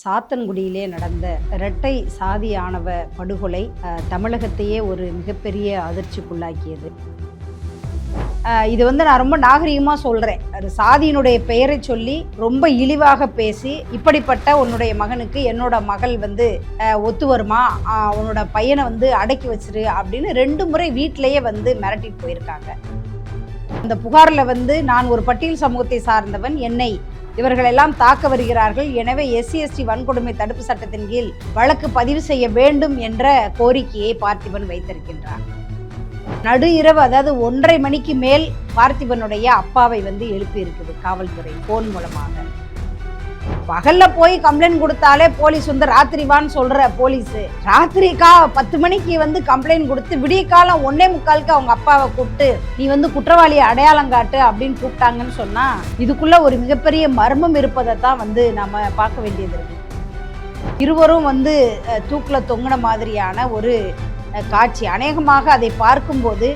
சாத்தன்குடியிலே நடந்த இரட்டை சாதி ஆணவ படுகொலை தமிழகத்தையே ஒரு மிகப்பெரிய அதிர்ச்சிக்குள்ளாக்கியது. இது நான் ரொம்ப நாகரிகமாக சொல்கிறேன். சாதியினுடைய பெயரை சொல்லி ரொம்ப இழிவாக பேசி, இப்படிப்பட்ட உன்னுடைய மகனுக்கு என்னோட மகள் ஒத்து வருமா, உன்னோட பையனை அடக்கி வச்சிரு அப்படின்னு 2 முறை வீட்டிலேயே மிரட்டிட்டு போயிருக்காங்க. அந்த புகாரில் நான் ஒரு பட்டியல் சமூகத்தை சார்ந்தவன், என்னை இவர்களெல்லாம் தாக்க வருகிறார்கள், எனவே SC/ST வன்கொடுமை தடுப்பு சட்டத்தின் கீழ் வழக்கு பதிவு செய்ய வேண்டும் என்ற கோரிக்கையை பார்த்திபன் வைத்திருக்கின்றார். நடு இரவு, அதாவது 1:30 மணிக்கு மேல் பார்த்திபனுடைய அப்பாவை எழுப்பி இருக்குது காவல்துறை போன் மூலமாக. பகல்ல போய் கம்ப்ளைண்ட் கொடுத்தாலே போலீஸ் ராத்திரி வான்னு சொல்ற போலீஸ், ராத்திரி 10 மணிக்கு கம்ப்ளைண்ட் கொடுத்து விடிய காலம் 1:45க்கு அவங்க அப்பாவை கூப்பிட்டு நீ குற்றவாளியை அடையாளம் காட்டு அப்படின்னு கூப்பிட்டாங்கன்னு சொன்னா, இதுக்குள்ள ஒரு மிகப்பெரிய மர்மம் இருப்பதை தான் நம்ம பார்க்க வேண்டியது இருக்கு. இருவரும் தூக்கில் தொங்கின மாதிரியான ஒரு காட்சி. அநேகமாக அதை பார்க்கும்போது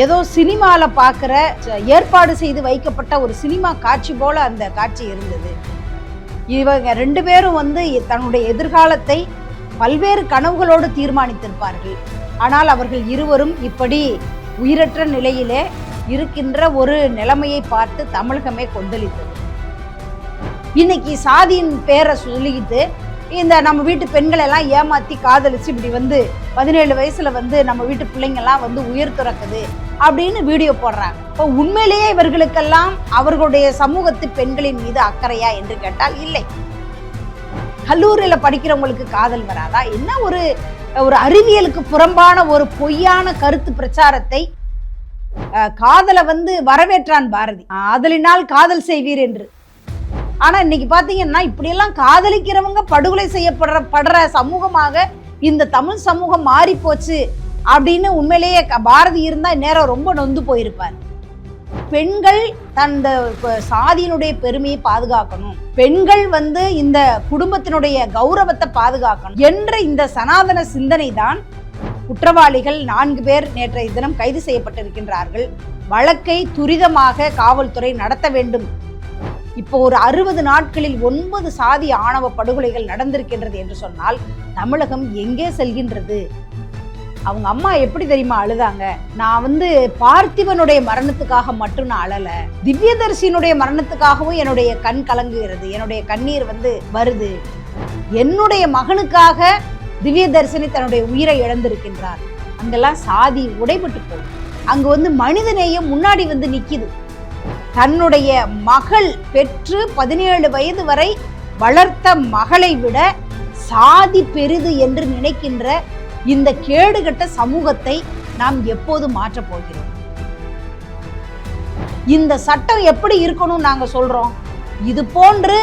ஏதோ சினிமாவில் பார்க்குற ஏற்பாடு செய்து வைக்கப்பட்ட ஒரு சினிமா காட்சி போல அந்த காட்சி இருந்தது. இவங்க 2 பேரும் தன்னுடைய எதிர்காலத்தை பல்வேறு கனவுகளோடு தீர்மானித்திருப்பார்கள். ஆனால் அவர்கள் இருவரும் இப்படி உயிரற்ற நிலையிலே இருக்கின்ற ஒரு நிலைமையை பார்த்து தமிழகமே கொந்தளித்தது. இன்னைக்கு சாதியின் பேரை சொல்லிக்கிட்டு நம்ம வீட்டு பெண்கள் எல்லாம் ஏமாத்தி காதலிச்சு இப்படி 17 வயசுல நம்ம வீட்டு பிள்ளைங்கெல்லாம் உயிர் துறக்குது அப்படின்னு வீடியோ போடுறாங்க. இப்போ உண்மையிலேயே இவர்களுக்கெல்லாம் அவர்களுடைய சமூகத்து பெண்களின் மீது அக்கறையா என்று கேட்டால் இல்லை. கல்லூரியில் படிக்கிறவங்களுக்கு காதல் வராதா? என்ன ஒரு அறிவியலுக்கு புறம்பான ஒரு பொய்யான கருத்து பிரச்சாரத்தை காதலை வரவேற்றான் பாரதி. ஆதலினால் காதல் செய்வீர் என்று. ஆனா இன்னைக்கு பாத்தீங்கன்னா இப்படியெல்லாம் காதலிக்கிறவங்க படுகொலை செய்யப்படுற சமூகமாக இந்த தமிழ் சமூகம் மாறி போச்சு அப்படின்னு உண்மையிலேயே பாரதி இருந்தா நேரம் ரொம்ப நொந்து போயிருப்பார். பெண்கள் தந்த சாதியினுடைய பெருமையை பாதுகாக்கணும், பெண்கள் இந்த குடும்பத்தினுடைய கௌரவத்தை பாதுகாக்கணும் என்ற இந்த சனாதன சிந்தனை தான் குற்றவாளிகள் 4 பேர் நேற்றைய தினம் கைது செய்யப்பட்டிருக்கின்றார்கள். வழக்கை துரிதமாக காவல்துறை நடத்த வேண்டும். இப்போ ஒரு 60 நாட்களில் 9 சாதி ஆணவ படுகொலைகள் நடந்திருக்கின்றது என்று சொன்னால் தமிழகம் எங்கே செல்கின்றது? அவங்க அம்மா எப்படி தெரியுமா அழுதாங்க? நான் பார்த்திபனுடைய மரணத்துக்காக மட்டும் நான் அழல, திவ்யதர்சினுடைய மரணத்துக்காகவும் என்னுடைய கண் கலங்குகிறது, என்னுடைய கண்ணீர் வருது. என்னுடைய மகனுக்காக திவ்யதர்சினி தன்னுடைய உயிரை இழந்திருக்கின்றார். அங்கெல்லாம் சாதி உடைபட்டு போகும். அங்க மனிதநேயம் முன்னாடி நிக்குது. தன்னுடைய மகள் பெற்று 17 வயது வரை வளர்த்த மகளை விட சாதி பெரிது என்று நினைக்கின்ற இந்த கேடுகட்ட சமூகத்தை நாம் எப்போது மாற்றப் போகிறோம்? இந்த சட்டம் எப்படி இருக்கணும் நாங்க சொல்றோம்? இது போன்று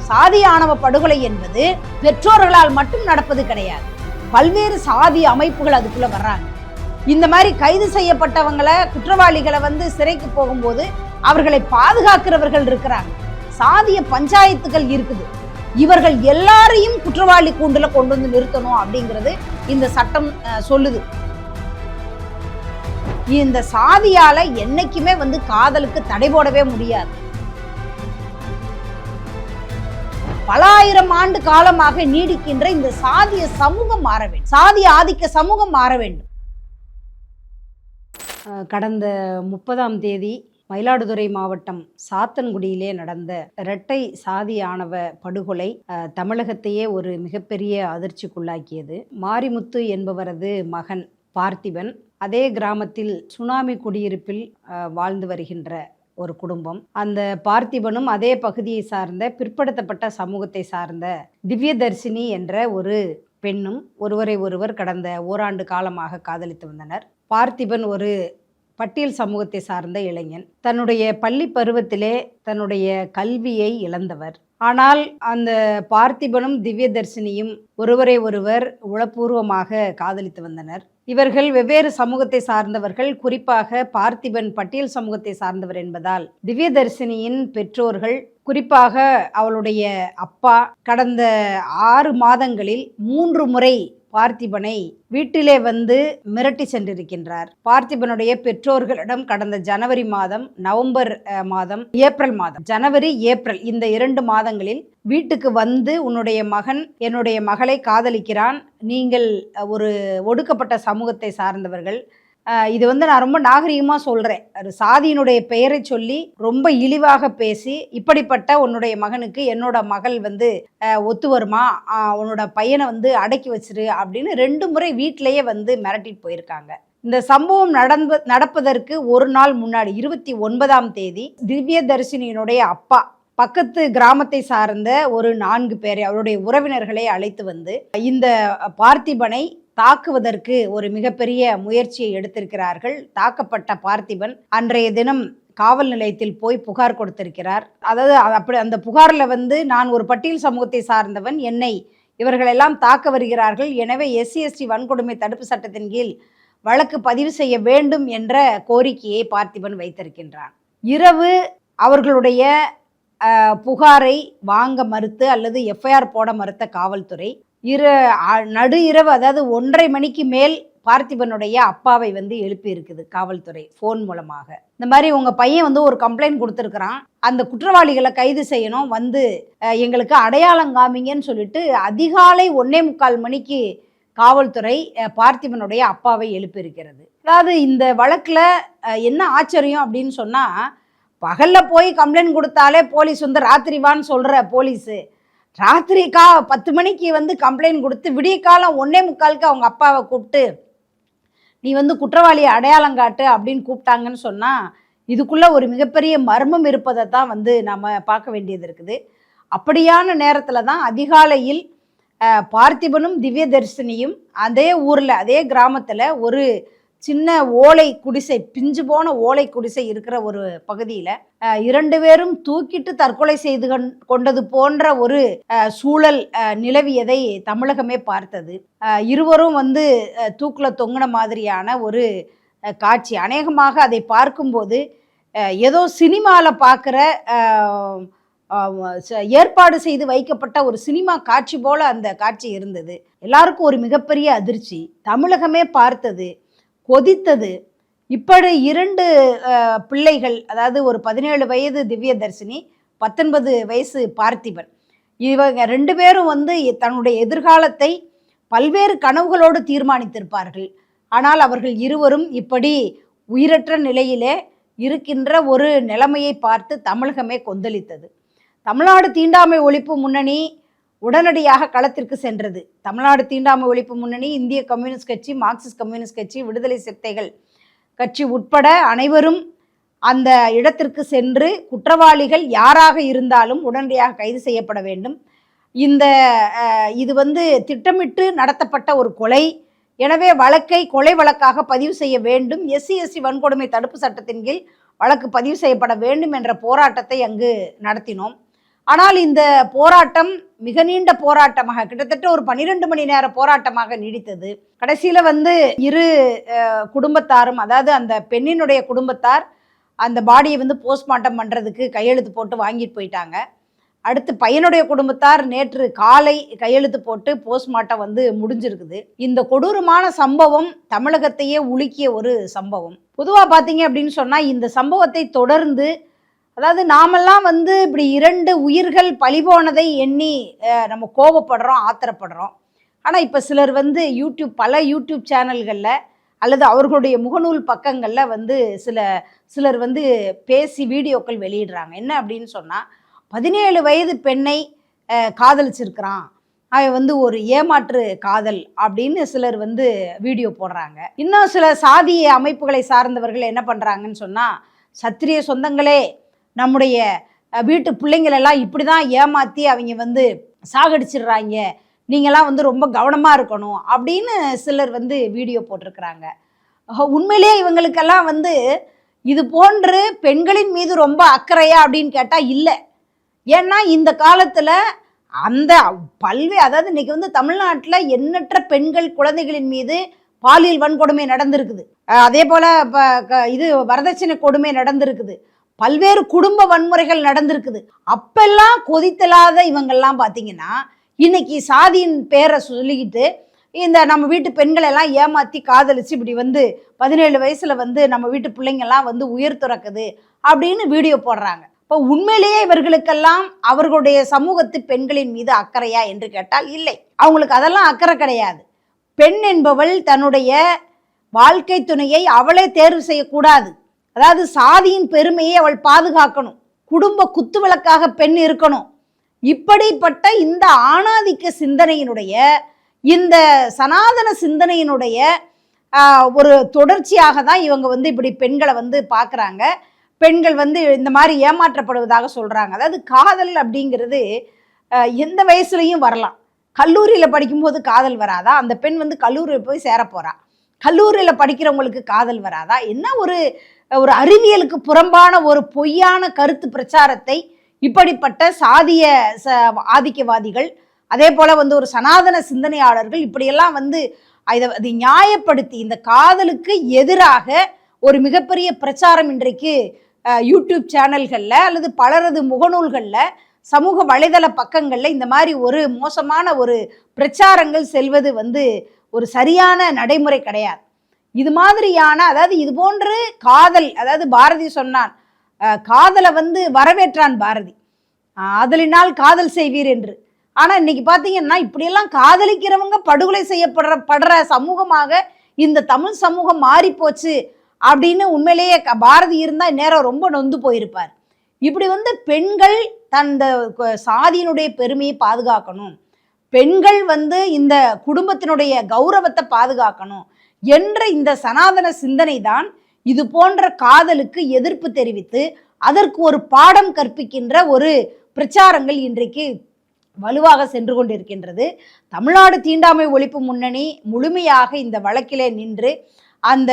சாதி ஆணவ படுகொலை என்பது பெற்றோர்களால் மட்டும் நடப்பது கிடையாது. பல்வேறு சாதி அமைப்புகள் அதுக்குள்ள வர்றாங்க. இந்த மாதிரி கைது செய்யப்பட்டவங்களை, குற்றவாளிகளை சிறைக்கு போகும்போது அவர்களை பாதுகாக்கிறவர்கள் இருக்கிறாங்க. சாதிய பஞ்சாயத்துகள் இருக்குது. இவர்கள் எல்லாரையும் குற்றவாளி கூண்டுல கொண்டு நிறுத்தணும் அப்படிங்கிறது இந்த சட்டம் சொல்லுது. இந்த சாதியால என்னைக்குமே காதலுக்கு தடை போடவே முடியாது. பல ஆயிரம் ஆண்டு காலமாக நீடிக்கின்ற இந்த சாதிய சமூகம் மாற வேண்டும், சாதிய ஆதிக்க சமூகம் மாற வேண்டும். கடந்த 30ஆம் தேதி மயிலாடுதுறை மாவட்டம் சாத்தன்குடியிலே நடந்த இரட்டை சாதி ஆணவ படுகொலை தமிழகத்தையே ஒரு மிகப்பெரிய அதிர்ச்சிக்குள்ளாக்கியது. மாரிமுத்து என்பவரது மகன் பார்த்திபன் அதே கிராமத்தில் சுனாமி குடியிருப்பில் வாழ்ந்து வருகின்ற ஒரு குடும்பம். அந்த பார்த்திபனும் அதே பகுதியை சார்ந்த பிற்படுத்தப்பட்ட சமூகத்தை சார்ந்த திவ்யதர்சினி என்ற ஒரு பெண்ணும் ஒருவரை ஒருவர் கடந்த ஓராண்டு காலமாக காதலித்து வந்தனர். பார்த்திபன் ஒரு பட்டியல் சமூகத்தை சார்ந்த இளைஞன். தன்னுடைய பள்ளி பருவத்திலே தன்னுடைய கல்வியை இழந்தவர். ஆனால் அந்த பார்த்திபனும் திவ்யதர்சினியும் ஒருவரை ஒருவர் உளப்பூர்வமாக காதலித்து வந்தனர். இவர்கள் வெவ்வேறு சமூகத்தை சார்ந்தவர்கள். குறிப்பாக பார்த்திபன் பட்டியல் சமூகத்தை சார்ந்தவர் என்பதால் திவ்யதர்சினியின் பெற்றோர்கள், குறிப்பாக அவளுடைய அப்பா கடந்த 6 மாதங்களில் 3 முறை பார்த்திபனை வீட்டிலே வந்து மிரட்டி சென்றிருக்கின்றார். பார்த்திபனுடைய பெற்றோர்களிடம் கடந்த ஜனவரி மாதம், நவம்பர் மாதம், ஏப்ரல் மாதம், ஜனவரி ஏப்ரல் இந்த 2 மாதங்களில் வீட்டுக்கு வந்து உன்னுடைய மகன் என்னுடைய மகளை காதலிக்கிறான், நீங்கள் ஒரு ஒடுக்கப்பட்ட சமூகத்தை சார்ந்தவர்கள், இது வந்து நான் ரொம்ப நாகரிகமாக சொல்கிறேன், சாதியினுடைய பெயரை சொல்லி ரொம்ப இழிவாக பேசி இப்படிப்பட்ட உன்னுடைய மகனுக்கு என்னோட மகள் வந்து ஒத்து வருமா, உன்னோட பையனை வந்து அடக்கி வச்சிரு அப்படின்னு 2 முறை வீட்டிலேயே வந்து மிரட்டிட்டு போயிருக்காங்க. இந்த சம்பவம் நடப்பதற்கு ஒரு நாள் முன்னாடி 29ஆம் தேதி திவ்ய தர்ஷினியினுடைய அப்பா பக்கத்து கிராமத்தை சார்ந்த ஒரு 4 பேரை அவருடைய உறவினர்களை அழைத்து வந்து இந்த பார்த்திபனை தாக்குவதற்கு ஒரு மிகப்பெரிய முயற்சியை எடுத்திருக்கிறார்கள். தாக்கப்பட்ட பார்த்திபன் அன்றைய தினம் காவல் நிலையத்தில் போய் புகார் கொடுத்திருக்கிறார். அதாவது அப்படி அந்த புகாரில் வந்து நான் ஒரு பட்டியல் சமூகத்தை சார்ந்தவன், என்னை இவர்களெல்லாம் தாக்க வருகிறார்கள், எனவே SC/ST வன்கொடுமை தடுப்பு சட்டத்தின் கீழ் வழக்கு பதிவு செய்ய வேண்டும் என்ற கோரிக்கையை பார்த்திபன் வைத்திருக்கின்றான். இரவு அவர்களுடைய புகாரை வாங்க மறுத்து அல்லது FIR போட மறுத்த காவல்துறை நடு இரவு, அதாவது 1:30 மணிக்கு மேல் பார்த்திபனுடைய அப்பாவை வந்து எழுப்பி இருக்குது காவல்துறை ஃபோன் மூலமாக. இந்த மாதிரி உங்கள் பையன் வந்து ஒரு கம்ப்ளைண்ட் கொடுத்துருக்குறான், அந்த குற்றவாளிகளை கைது செய்யணும், வந்து எங்களுக்கு அடையாளம் காமிங்கன்னு சொல்லிட்டு அதிகாலை 1:45 மணிக்கு காவல்துறை பார்த்திபனுடைய அப்பாவை எழுப்பியிருக்கிறது. அதாவது இந்த வழக்கில் என்ன ஆச்சரியம் அப்படின்னு சொன்னால், பகலில் போய் கம்ப்ளைண்ட் கொடுத்தாலே போலீஸ் வந்து ராத்திரி வான்னு சொல்கிற போலீஸு ராத்திரி 10 மணிக்கு வந்து கம்ப்ளைண்ட் கொடுத்து விடிய காலம் 1:45க்கு அவங்க அப்பாவை கூப்பிட்டு நீ வந்து குற்றவாளியை அடையாளம் காட்டு அப்படின்னு கூப்பிட்டாங்கன்னு சொன்னால் இதுக்குள்ளே ஒரு மிகப்பெரிய மர்மம் இருப்பதை தான் வந்து நம்ம பார்க்க வேண்டியது இருக்குது. அப்படியான நேரத்தில் தான் அதிகாலையில் பார்த்திபனும் திவ்ய தர்ஷினியும் அதே ஊரில் அதே கிராமத்தில் ஒரு சின்ன ஓலை குடிசை, பிஞ்சு போன ஓலை குடிசை இருக்கிற ஒரு பகுதியில் 2 பேரும் தூக்கிட்டு தற்கொலை செய்து கொண்டது போன்ற ஒரு சூழல் நிலவியதை தமிழகமே பார்த்தது. இருவரும் வந்து தூக்கில் தொங்கின மாதிரியான ஒரு காட்சி. அநேகமாக அதை பார்க்கும்போது ஏதோ சினிமாவில் பார்க்குற ஏற்பாடு செய்து வைக்கப்பட்ட ஒரு சினிமா காட்சி போல அந்த காட்சி இருந்தது. எல்லாருக்கும் ஒரு மிகப்பெரிய அதிர்ச்சி, தமிழகமே பார்த்தது, கொதித்தது. இப்படி 2 பிள்ளைகள், அதாவது ஒரு 17 வயது திவ்ய தர்ஷினி, 19 வயசு பார்த்திபன், இவங்க 2 பேரும் வந்து தன்னுடைய எதிர்காலத்தை பல்வேறு கனவுகளோடு தீர்மானித்திருப்பார்கள். ஆனால் அவர்கள் இருவரும் இப்படி உயிரற்ற நிலையிலே இருக்கின்ற ஒரு நிலைமையை பார்த்து தமிழகமே கொந்தளித்தது. தமிழ்நாடு தீண்டாமை ஒழிப்பு முன்னணி உடனடியாக களத்திற்கு சென்றது. தமிழ்நாடு தீண்டாமை ஒழிப்பு முன்னணி, இந்திய கம்யூனிஸ்ட் கட்சி, மார்க்சிஸ்ட் கம்யூனிஸ்ட் கட்சி, விடுதலை சிறுத்தைகள் கட்சி உட்பட அனைவரும் அந்த இடத்திற்கு சென்று குற்றவாளிகள் யாராக இருந்தாலும் உடனடியாக கைது செய்யப்பட வேண்டும், இது வந்து திட்டமிட்டு நடத்தப்பட்ட ஒரு கொலை, எனவே வழக்கை கொலை வழக்காக பதிவு செய்ய வேண்டும், SC/ST வன்கொடுமை தடுப்பு சட்டத்தின் கீழ் வழக்கு பதிவு செய்யப்பட வேண்டும் என்ற போராட்டத்தை அங்கு நடத்தினோம். ஆனால் இந்த போராட்டம் மிக நீண்ட போராட்டமாக, கிட்டத்தட்ட ஒரு 12 மணி நேர போராட்டமாக நீடித்தது. கடைசியில் வந்து இரு குடும்பத்தாரும், அதாவது அந்த பெண்ணினுடைய குடும்பத்தார் அந்த பாடியை வந்து போஸ்ட்மார்ட்டம் பண்ணுறதுக்கு கையெழுத்து போட்டு வாங்கிட்டு போயிட்டாங்க. அடுத்து பையனுடைய குடும்பத்தார் நேற்று காலை கையெழுத்து போட்டு போஸ்ட்மார்ட்டம் வந்து முடிஞ்சிருக்குது. இந்த கொடூரமான சம்பவம் தமிழகத்தையே உலுக்கிய ஒரு சம்பவம். பொதுவாக பார்த்தீங்க அப்படின்னு சொன்னால் இந்த சம்பவத்தை தொடர்ந்து, அதாவது நாமெல்லாம் வந்து இப்படி 2 உயிர்கள் பழிபோனதை எண்ணி நம்ம கோபப்படுறோம், ஆத்திரப்படுறோம். ஆனால் இப்போ சிலர் வந்து பல யூடியூப் சேனல்களில் அல்லது அவர்களுடைய முகநூல் பக்கங்களில் வந்து சிலர் வந்து பேசி வீடியோக்கள் வெளியிடுறாங்க. என்ன அப்படின்னு சொன்னால், 17 வயது பெண்ணை காதலிச்சிருக்கிறான், அவன் வந்து ஒரு ஏமாற்று காதல் அப்படின்னு சிலர் வந்து வீடியோ போடுறாங்க. இன்னும் சில சாதிய அமைப்புகளை சார்ந்தவர்கள் என்ன பண்ணுறாங்கன்னு சொன்னால், சத்திரிய சொந்தங்களே, நம்முடைய வீட்டு பிள்ளைங்களெல்லாம் இப்படி தான் ஏமாற்றி அவங்க வந்து சாகடிச்சிடுறாங்க, நீங்களாம் வந்து ரொம்ப கவனமாக இருக்கணும் அப்படின்னு சிலர் வந்து வீடியோ போட்டிருக்கிறாங்க. உண்மையிலேயே இவங்களுக்கெல்லாம் வந்து இது போன்று பெண்களின் மீது ரொம்ப அக்கறையா அப்படின்னு கேட்டால் இல்லை. ஏன்னா இந்த காலத்தில் அந்த அதாவது இன்னைக்கு வந்து தமிழ்நாட்டில் எண்ணற்ற பெண்கள் குழந்தைகளின் மீது பாலியல் வன்கொடுமை நடந்திருக்குது. அதே போல் இது வரதட்சணை கொடுமை நடந்திருக்குது. பல்வேறு குடும்ப வன்முறைகள் நடந்திருக்குது. அப்பெல்லாம் கொதித்தலாத இவங்கெல்லாம் பார்த்தீங்கன்னா இன்னைக்கு சாதியின் பேரை சொல்லிக்கிட்டு இந்த நம்ம வீட்டு பெண்களை எல்லாம் ஏமாற்றி காதலிச்சு இப்படி வந்து 17 வயசுல வந்து நம்ம வீட்டு பிள்ளைங்கள்லாம் வந்து உயிர் துறக்குது அப்படின்னு வீடியோ போடுறாங்க. இப்போ உண்மையிலேயே இவர்களுக்கெல்லாம் அவர்களுடைய சமூகத்து பெண்களின் மீது அக்கறையா என்று கேட்டால் இல்லை. அவங்களுக்கு அதெல்லாம் அக்கறை கிடையாது. பெண் என்பவள் தன்னுடைய வாழ்க்கை துணையை அவளே தேர்வு செய்யக்கூடாது. அதாவது சாதியின் பெருமையை அவள் பாதுகாக்கணும். குடும்ப குத்துவிளக்காக பெண் இருக்கணும். இப்படிப்பட்ட இந்த ஆணாதிக்க சிந்தனையினுடைய, இந்த சனாதன சிந்தனையினுடைய ஒரு தொடர்ச்சியாக தான் இவங்க வந்து இப்படி பெண்களை வந்து பார்க்குறாங்க. பெண்கள் வந்து இந்த மாதிரி ஏமாற்றப்படுவதாக சொல்கிறாங்க. அதாவது காதல் அப்படிங்கிறது எந்த வயசுலையும் வரலாம். கல்லூரியில் படிக்கும்போது காதல் வராதா? அந்த பெண் வந்து கல்லூரியில் போய் சேர போகிறா. கல்லூரியில் படிக்கிறவங்களுக்கு காதல் வராதா? என்ன ஒரு ஒரு அறிவியலுக்கு புறம்பான ஒரு பொய்யான கருத்து பிரச்சாரத்தை இப்படிப்பட்ட சாதிய ஆதிக்கவாதிகள், அதே போல் வந்து ஒரு சனாதன சிந்தனையாளர்கள் இப்படியெல்லாம் வந்து அதை நியாயப்படுத்தி இந்த காதலுக்கு எதிராக ஒரு மிகப்பெரிய பிரச்சாரம் இன்றைக்கு யூடியூப் சேனல்களில் அல்லது பலரது முகநூல்களில் சமூக வலைதள பக்கங்களில் இந்த மாதிரி ஒரு மோசமான ஒரு பிரச்சாரங்கள் செல்வது வந்து ஒரு சரியான நடைமுறை கிடையாது. இது மாதிரியான, அதாவது இது போன்று காதல், அதாவது பாரதி சொன்னான், காதலை வந்து வரவேற்றான் பாரதி, ஆதலினால் காதல் செய்வீர் என்று. ஆனால் இன்னைக்கு பார்த்தீங்கன்னா இப்படியெல்லாம் காதலிக்கிறவங்க படுகொலை செய்யப்படுற சமூகமாக இந்த தமிழ் சமூகம் மாறி போச்சு அப்படின்னு உண்மையிலேயே பாரதி இருந்தால் நேரம் ரொம்ப நொந்து போயிருப்பார். இப்படி வந்து பெண்கள் தந்த சாதியினுடைய பெருமையை பாதுகாக்கணும், பெண்கள் வந்து இந்த குடும்பத்தினுடைய கௌரவத்தை பாதுகாக்கணும் என்ற இந்த சனாதன சிந்தனை தான் இது போன்ற காதலுக்கு எதிர்ப்பு தெரிவித்து அதற்கு ஒரு பாடம் கற்பிக்கின்ற ஒரு பிரச்சாரங்கள் இன்றைக்கு வலுவாக சென்று கொண்டிருக்கின்றது. தமிழ்நாடு தீண்டாமை ஒழிப்பு முன்னணி முழுமையாக இந்த வழக்கிலே நின்று அந்த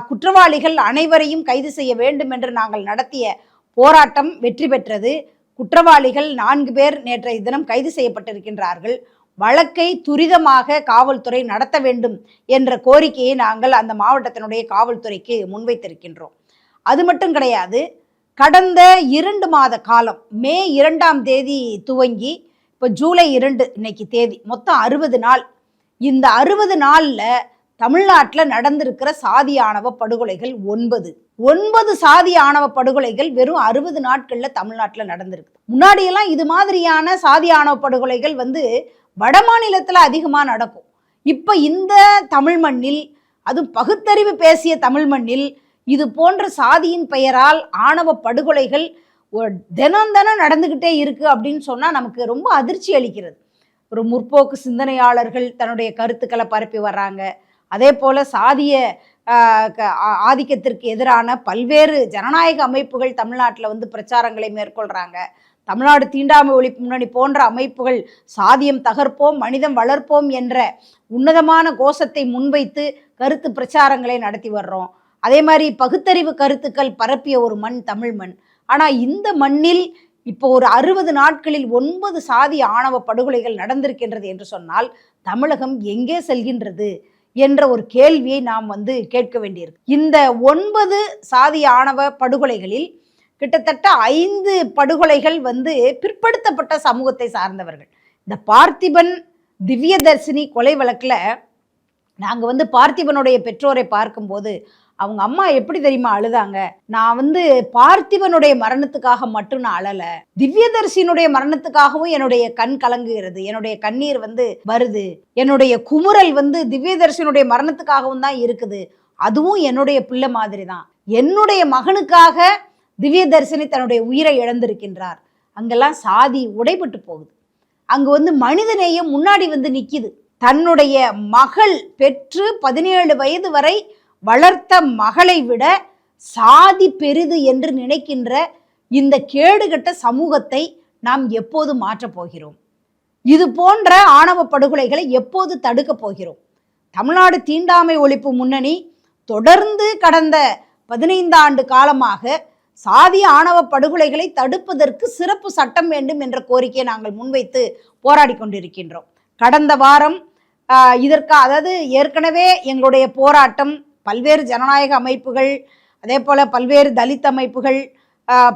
குற்றவாளிகள் அனைவரையும் கைது செய்ய வேண்டும் என்று நாங்கள் நடத்திய போராட்டம் வெற்றி பெற்றது. குற்றவாளிகள் 4 பேர் நேற்றைய தினம் கைது செய்யப்பட்டிருக்கின்றார்கள். வழக்கை துரிதமாக காவல்துறை நடத்த வேண்டும் என்ற கோரிக்கையை நாங்கள் அந்த மாவட்டத்தினுடைய காவல்துறைக்கு முன்வைத்திருக்கின்றோம். அது மட்டும் கிடையாது, கடந்த 2 மாத காலம் மே 2ஆம் தேதி துவங்கி இப்போ ஜூலை 2 இன்னைக்கு தேதி, மொத்தம் 60 நாள். இந்த 60 நாளில் தமிழ்நாட்டில் நடந்திருக்கிற சாதி ஆணவ படுகொலைகள் 9 சாதி ஆணவ படுகொலைகள் வெறும் 60 நாட்களில் தமிழ்நாட்டில் நடந்திருக்கு. முன்னாடியெல்லாம் இது மாதிரியான சாதி ஆணவ படுகொலைகள் வந்து வட மாநிலத்தில் அதிகமாக நடக்கும். இப்போ இந்த தமிழ் மண்ணில், அதுவும் பகுத்தறிவு பேசிய தமிழ் மண்ணில் இது போன்ற சாதியின் பெயரால் ஆணவ படுகொலைகள் தினம் நடந்துக்கிட்டே இருக்கு அப்படின்னு சொன்னால் நமக்கு ரொம்ப அதிர்ச்சி அளிக்கிறது. ஒரு முற்போக்கு சிந்தனையாளர்கள் தன்னுடைய கருத்துக்களை பரப்பி வர்றாங்க. அதே போல் சாதிய ஆதிக்கத்திற்கு எதிரான பல்வேறு ஜனநாயக அமைப்புகள் தமிழ்நாட்டில் வந்து பிரச்சாரங்களை மேற்கொள்கிறாங்க. தமிழ்நாடு தீண்டாமை ஒழிப்பு முன்னணி போன்ற அமைப்புகள் சாதியம் தகர்ப்போம் மனிதம் வளர்ப்போம் என்ற உன்னதமான கோஷத்தை முன்வைத்து கருத்து பிரச்சாரங்களை நடத்தி வர்றோம். அதே மாதிரி பகுத்தறிவு கருத்துக்கள் பரப்பிய ஒரு மண் தமிழ் மண். ஆனால் இந்த மண்ணில் இப்போ ஒரு 60 நாட்களில் 9 சாதி ஆணவ படுகொலைகள் நடந்திருக்கின்றது என்று சொன்னால் தமிழகம் எங்கே செல்கின்றது என்ற ஒரு கேள்வியை நாம் வந்து கேட்க வேண்டியிருக்கு. இந்த 9 சாதி ஆணவ படுகொலைகளில் கிட்டத்தட்ட 5 படுகொலைகள் வந்து பிற்படுத்தப்பட்ட சமூகத்தை சார்ந்தவர்கள். இந்த பார்த்திபன் திவ்யதர்சினி கொலை வழக்கில் நாங்கள் வந்து பார்த்திபனுடைய பெற்றோரை பார்க்கும்போது அவங்க அம்மா எப்படி தெரியுமா அழுதாங்க? நான் வந்து பார்த்திபனுடைய மரணத்துக்காக மட்டும் நான் அழலை, திவ்யதர்சினுடைய மரணத்துக்காகவும் என்னுடைய கண் கலங்குகிறது, என்னுடைய கண்ணீர் வந்து வருது, என்னுடைய குமுறல் வந்து திவ்யதர்சினுடைய மரணத்துக்காகவும் தான் இருக்குது, அதுவும் என்னுடைய பிள்ளை மாதிரி தான், என்னுடைய மகனுக்காக திவ்யதர்சினி தன்னுடைய உயிரை இழந்திருக்கின்றார். அங்கெல்லாம் சாதி உடைபட்டு போகுது. அங்கு வந்து மனிதநேயம் முன்னாடி வந்து நிற்கிது. தன்னுடைய மகள் பெற்று 17 வயது வரை வளர்த்த மகளை விட சாதி பெரிது என்று நினைக்கின்ற இந்த கேடுகட்ட சமூகத்தை நாம் எப்போது மாற்றப் போகிறோம்? இது போன்ற ஆணவ படுகொலைகளை எப்போது தடுக்கப் போகிறோம்? தமிழ்நாடு தீண்டாமை ஒழிப்பு முன்னணி தொடர்ந்து கடந்த 15 ஆண்டு காலமாக சாதி ஆணவ படுகொலைகளை தடுப்பதற்கு சிறப்பு சட்டம் வேண்டும் என்ற கோரிக்கையை நாங்கள் முன்வைத்து போராடி கொண்டிருக்கின்றோம். கடந்த வாரம் அதாவது ஏற்கனவே எங்களுடைய போராட்டம் பல்வேறு ஜனநாயக அமைப்புகள், அதே போல் பல்வேறு தலித் அமைப்புகள்,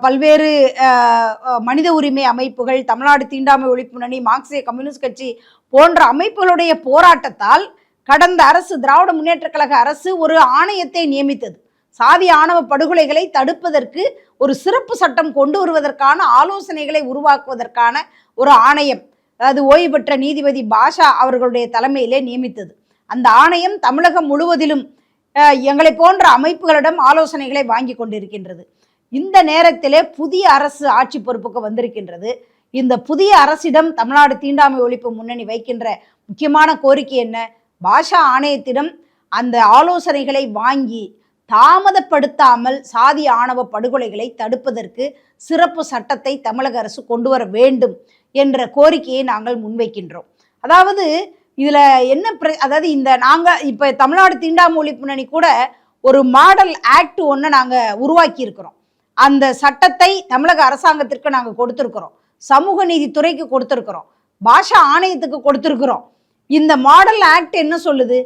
பல்வேறு மனித உரிமை அமைப்புகள், தமிழ்நாடு தீண்டாமை ஒழிப்பு முன்னணி, மார்க்சிய கம்யூனிஸ்ட் கட்சி போன்ற அமைப்புகளுடைய போராட்டத்தால் கடந்த அரசு திராவிட முன்னேற்ற கழக அரசு ஒரு ஆணையத்தை நியமித்தது. சாதி ஆணவ படுகொலைகளை தடுப்பதற்கு ஒரு சிறப்பு சட்டம் கொண்டு வருவதற்கான ஆலோசனைகளை உருவாக்குவதற்கான ஒரு ஆணையம், அதாவது ஓய்வு பெற்ற நீதிபதி பாஷா அவர்களுடைய தலைமையிலே நியமித்தது. அந்த ஆணையம் தமிழகம் முழுவதிலும் எங்களை போன்ற அமைப்புகளிடம் ஆலோசனைகளை வாங்கி கொண்டிருக்கின்றது. இந்த நேரத்திலே புதிய அரசு ஆட்சி பொறுப்புக்கு வந்திருக்கின்றது. இந்த புதிய அரசிடம் தமிழ்நாடு தீண்டாமை ஒழிப்பு முன்னணி வைக்கின்ற முக்கியமான கோரிக்கை என்ன? பாஷா ஆணையத்திடம் அந்த ஆலோசனைகளை வாங்கி தாமதப்படுத்தாமல் சாதி ஆணவ படுகொலைகளை தடுப்பதற்கு சிறப்பு சட்டத்தை தமிழக அரசு கொண்டு வர வேண்டும் என்ற கோரிக்கையை நாங்கள் முன்வைக்கின்றோம். அதாவது இதில் என்ன அதாவது நாங்கள் இப்போ தமிழ்நாடு தீண்டாமை ஒழிப்பு முன்னணி கூட ஒரு மாடல் ஆக்ட் ஒன்று நாங்கள் உருவாக்கி இருக்கிறோம். அந்த சட்டத்தை தமிழக அரசாங்கத்திற்கு நாங்கள் கொடுத்துருக்குறோம், சமூக நீதித்துறைக்கு கொடுத்துருக்குறோம், பாஷா ஆணையத்துக்கு கொடுத்துருக்குறோம். இந்த மாடல் ஆக்ட் என்ன சொல்லுது?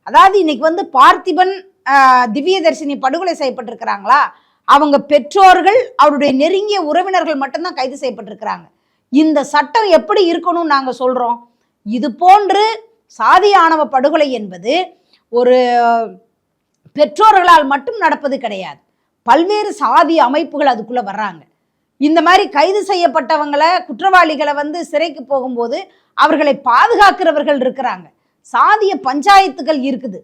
அதாவது இன்னைக்கு பார்த்திபன் திவ்யதர்ஷினி படுகொலை செய்யப்பட்டிருக்கிறாங்களா, அவங்க பெற்றோர்கள் அவருடைய நெருங்கிய உறவினர்கள் மட்டும்தான் கைது செய்யப்பட்டிருக்கிறாங்க. இந்த சட்டம் எப்படி இருக்கணும்னு நாங்கள் சொல்கிறோம். இது போன்று சாதி ஆணவ படுகொலை என்பது ஒரு பெற்றோர்களால் மட்டும் நடப்பது கிடையாது. பல்வேறு சாதி அமைப்புகள் அதுக்குள்ளே வர்றாங்க. இந்த மாதிரி கைது செய்யப்பட்டவங்களை குற்றவாளிகளை சிறைக்கு போகும்போது அவர்களை பாதுகாக்கிறவர்கள் இருக்கிறாங்க, சாதிய பஞ்சாயத்துகள் இருக்குது.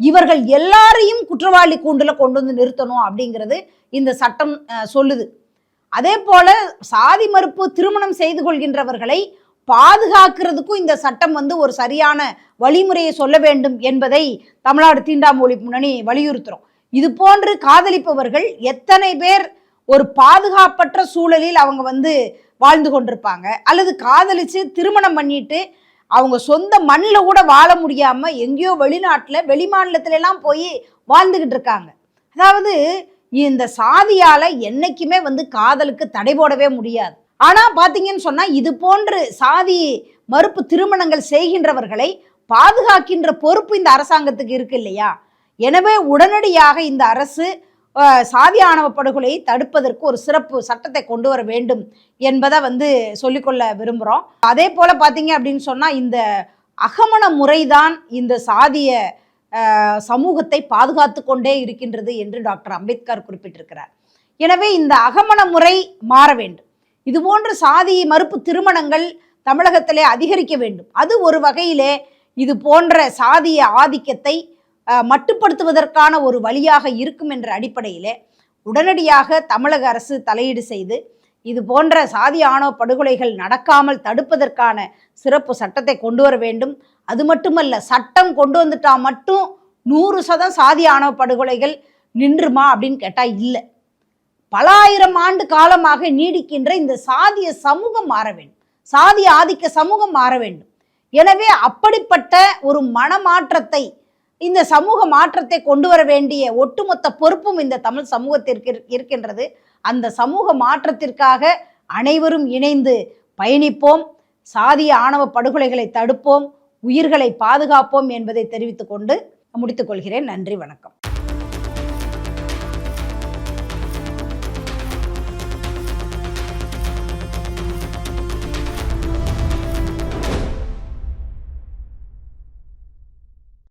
இவர்கள் எல்லாரையும் குற்றவாளி கூண்டுல கொண்டு வந்து நிறுத்தணும் அப்படிங்கிறது இந்த சட்டம் சொல்லுது. அதே போல சாதி மறுப்பு திருமணம் செய்து கொள்கின்றவர்களை பாதுகாக்கிறதுக்கும் இந்த சட்டம் ஒரு சரியான வழிமுறையை சொல்ல வேண்டும் என்பதை தமிழ்நாடு தீண்டாமை ஒழிப்பு முன்னணி வலியுறுத்துறோம். இது போன்று காதலிப்பவர்கள் எத்தனை பேர் ஒரு பாதுகாப்பற்ற சூழலில் அவங்க வாழ்ந்து கொண்டிருப்பாங்க, அல்லது காதலிச்சு திருமணம் பண்ணிட்டு அவங்க சொந்த மண்ணில் கூட வாழ முடியாம எங்கேயோ வெளிநாட்டில் வெளிமாநிலத்துல எல்லாம் போய் வாழ்ந்துகிட்டு இருக்காங்க. அதாவது இந்த சாதியால என்னைக்குமே காதலுக்கு தடை போடவே முடியாது. ஆனா பாத்தீங்கன்னு சொன்னா இது போன்று சாதி மறுப்பு திருமணங்கள் செய்கின்றவர்களை பாதுகாக்கின்ற பொறுப்பு இந்த அரசாங்கத்துக்கு இருக்கு இல்லையா? எனவே உடனடியாக இந்த அரசு சாதி ஆணவ படுகொலையை தடுப்பதற்கு ஒரு சிறப்பு சட்டத்தை கொண்டு வர வேண்டும் என்பதை சொல்லிக்கொள்ள விரும்புகிறோம். அதே போல பார்த்தீங்க அப்படின்னு சொன்னால் இந்த அகமண முறைதான் இந்த சாதிய சமூகத்தை பாதுகாத்து கொண்டே இருக்கின்றது என்று டாக்டர் அம்பேத்கர் குறிப்பிட்டிருக்கிறார். எனவே இந்த அகமண முறை மாற வேண்டும். இதுபோன்ற சாதி மறுப்பு திருமணங்கள் தமிழகத்திலே அதிகரிக்க வேண்டும். அது ஒரு வகையிலே இது போன்ற சாதிய ஆதிக்கத்தை மட்டுப்படுத்துவதற்கான ஒரு வழியாக இருக்கும் என்ற அடிப்படையிலே உடனடியாக தமிழக அரசு தலையீடு செய்து இது போன்ற சாதி ஆணவ படுகொலைகள் நடக்காமல் தடுப்பதற்கான சிறப்பு சட்டத்தை கொண்டு வர வேண்டும். அது மட்டுமல்ல, சட்டம் கொண்டு வந்துட்டா மட்டும் 100% சாதி ஆணவ படுகொலைகள் நின்றுமா அப்படின்னு கேட்டால் இல்லை. பல ஆயிரம் ஆண்டு காலமாக நீடிக்கின்ற இந்த சாதிய சமூகம் மாற வேண்டும், சாதி ஆதிக்க சமூகம் மாற வேண்டும். எனவே அப்படிப்பட்ட ஒரு மனமாற்றத்தை, இந்த சமூக மாற்றத்தை கொண்டு வர வேண்டிய ஒட்டுமொத்த பொறுப்பும் இந்த தமிழ் சமூகத்திற்கு இருக்கின்றது. அந்த சமூக மாற்றத்திற்காக அனைவரும் இணைந்து பயணிப்போம், சாதிய ஆணவ படுகொலைகளை தடுப்போம், உயிர்களை பாதுகாப்போம் என்பதை தெரிவித்துக் கொண்டு முடித்துக் கொள்கிறேன். நன்றி, வணக்கம்.